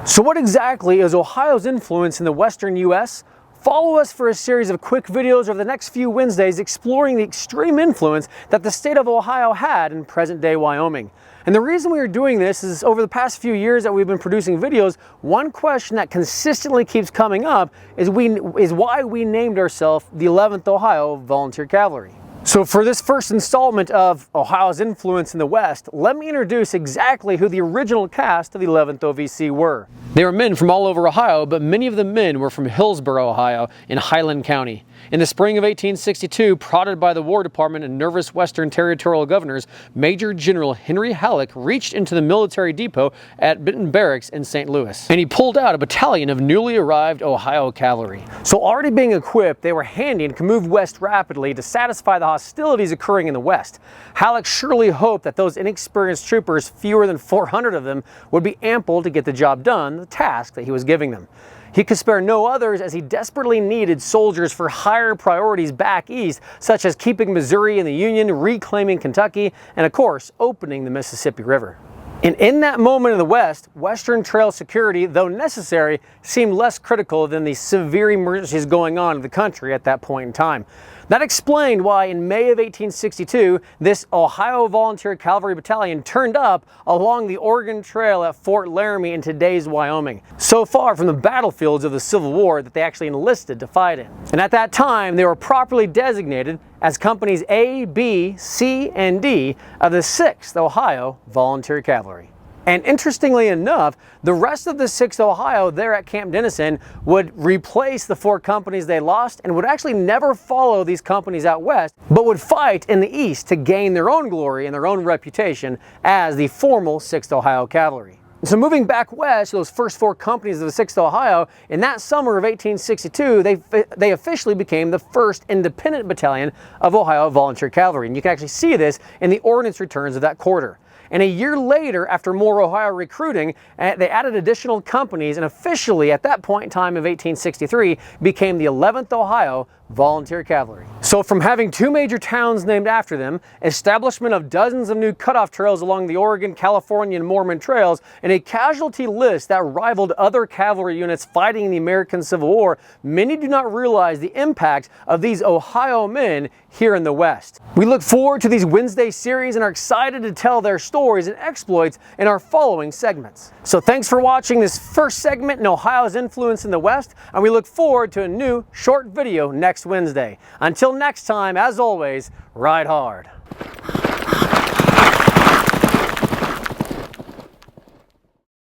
So what exactly is Ohio's influence in the western U.S.? Follow us for a series of quick videos over the next few Wednesdays exploring the extreme influence that the state of Ohio had in present-day Wyoming. And the reason we are doing this is over the past few years that we've been producing videos, one question that consistently keeps coming up is why we named ourselves the 11th Ohio Volunteer Cavalry. So for this first installment of Ohio's influence in the West, let me introduce exactly who the original cast of the 11th OVC were. They were men from all over Ohio, but many of the men were from Hillsborough, Ohio, in Highland County. In the spring of 1862, prodded by the War Department and nervous Western territorial governors, Major General Henry Halleck reached into the military depot at Benton Barracks in St. Louis, and he pulled out a battalion of newly arrived Ohio cavalry. So already being equipped, they were handy and could move west rapidly to satisfy the hostilities occurring in the West. Halleck surely hoped that those inexperienced troopers, fewer than 400 of them, would be ample to get the job done, the task that he was giving them. He could spare no others as he desperately needed soldiers for higher priorities back east, such as keeping Missouri in the Union, reclaiming Kentucky, and of course, opening the Mississippi River. And in that moment in the West, Western Trail security, though necessary, seemed less critical than the severe emergencies going on in the country at that point in time. That explained why in May of 1862, this Ohio Volunteer Cavalry Battalion turned up along the Oregon Trail at Fort Laramie in today's Wyoming, so far from the battlefields of the Civil War that they actually enlisted to fight in. And at that time, they were properly designated as companies A, B, C, and D of the 6th Ohio Volunteer Cavalry. And interestingly enough, the rest of the 6th Ohio there at Camp Dennison would replace the 4 companies they lost and would actually never follow these companies out west, but would fight in the east to gain their own glory and their own reputation as the formal 6th Ohio Cavalry. So moving back west, those first 4 companies of the 6th Ohio, in that summer of 1862, they officially became the first independent battalion of Ohio Volunteer Cavalry. And you can actually see this in the ordnance returns of that quarter. And a year later, after more Ohio recruiting, they added additional companies and officially at that point in time of 1863 became the 11th Ohio Volunteer Cavalry. So from having 2 major towns named after them, establishment of dozens of new cutoff trails along the Oregon, California, and Mormon trails, and a casualty list that rivaled other cavalry units fighting in the American Civil War, many do not realize the impact of these Ohio men here in the West. We look forward to these Wednesday series and are excited to tell their stories and exploits in our following segments. So thanks for watching this first segment in Ohio's influence in the West, and we look forward to a new short video next Wednesday. Until next time, as always, ride hard.